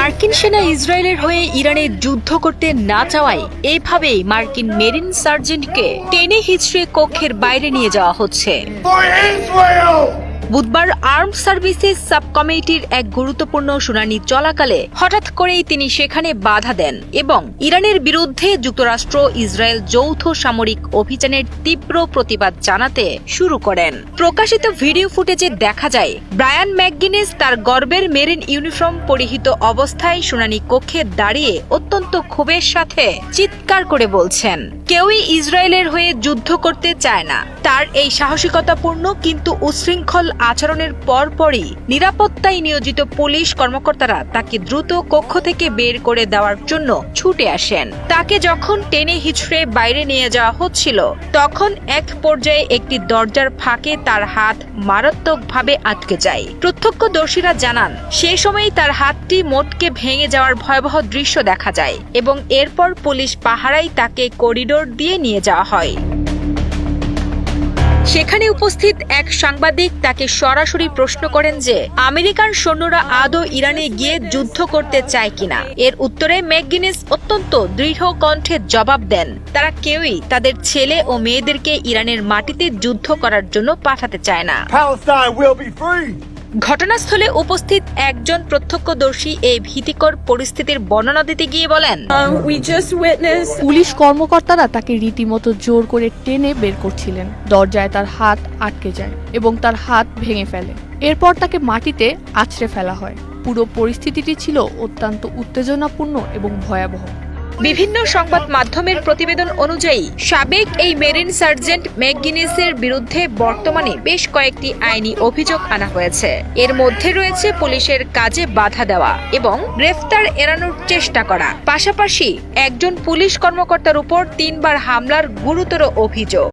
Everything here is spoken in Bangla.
মার্কিন সেনা ইসরায়েলের হয়ে ইরানে যুদ্ধ করতে না চাওয়ায় এইভাবেই মার্কিন মেরিন সার্জেন্টকে টেনে হিচড়ে কক্ষের বাইরে নিয়ে যাওয়া হচ্ছে। বুধবার আর্মড সার্ভিসেস সাব কমিটির এক গুরুত্বপূর্ণ শুনানি চলাকালে হঠাৎ করেই তিনি সেখানে বাধা দেন এবং ইরানের বিরুদ্ধে যুক্তরাষ্ট্র ইসরায়েল যৌথ সামরিক অভিযানের তীব্র প্রতিবাদ জানাতে শুরু করেন। প্রকাশিত ভিডিও ফুটেজে দেখা যায় ব্রায়ান ম্যাকগিনেস তার গর্বের মেরিন ইউনিফর্ম পরিহিত অবস্থায় শুনানি কক্ষে দাঁড়িয়ে অত্যন্ত ক্ষোভের সাথে চিৎকার করে বলছেন, কেউই ইসরায়েলের হয়ে যুদ্ধ করতে চায় না। তার এই সাহসিকতাপূর্ণ কিন্তু উচ্ছৃঙ্খল আচরণের পরপরই নিরাপত্তায় নিয়োজিত পুলিশ কর্মকর্তারা তাকে দ্রুত কক্ষ থেকে বের করে দেওয়ার জন্য ছুটে আসেন। তাকে যখন টেনে হিচড়ে বাইরে নিয়ে যাওয়া হচ্ছিল তখন এক পর্যায়ে একটি দরজার ফাঁকে তার হাত মারাত্মকভাবে আটকে যায়। প্রত্যক্ষদর্শীরা জানান সেই সময়ই তার হাতটি মোটকে ভেঙে যাওয়ার ভয়াবহ দৃশ্য দেখা যায় এবং এরপর পুলিশ পাহারায় তাকে করিডোর দিয়ে নিয়ে যাওয়া হয়। সেখানে উপস্থিত এক সাংবাদিক তাকে সরাসরি প্রশ্ন করেন যে আমেরিকান সৈন্যরা আদৌ ইরানে গিয়ে যুদ্ধ করতে চায় কিনা। এর উত্তরে ম্যাকগিনেস অত্যন্ত দৃঢ় কণ্ঠে জবাব দেন, তারা কেউই তাদের ছেলে ও মেয়েদেরকে ইরানের মাটিতে যুদ্ধ করার জন্য পাঠাতে চায় না। ঘটনাস্থলে উপস্থিত একজন প্রত্যক্ষদর্শী এই ভীতিকর পরিস্থিতির বর্ণনা দিতে গিয়ে বলেন, পুলিশ কর্মকর্তারা তাকে রীতিমতো জোর করে টেনে বের করছিলেন। দরজায় তার হাত আটকে যায় এবং তার হাত ভেঙে ফেলে। এরপর তাকে মাটিতে আছড়ে ফেলা হয়। পুরো পরিস্থিতিটি ছিল অত্যন্ত উত্তেজনাপূর্ণ এবং ভয়াবহ। বিভিন্ন সংবাদ মাধ্যমের প্রতিবেদন অনুযায়ী সাবেক এই মেরিন সার্জেন্ট ম্যাকগিনেসের বিরুদ্ধে বর্তমানে বেশ কয়েকটি আইনি অভিযোগ আনা হয়েছে। এর মধ্যে রয়েছে পুলিশের কাজে বাধা দেওয়া এবং গ্রেফতার এড়ানোর চেষ্টা করা, পাশাপাশি একজন পুলিশ কর্মকর্তার উপর 3 বার হামলার গুরুতর অভিযোগ।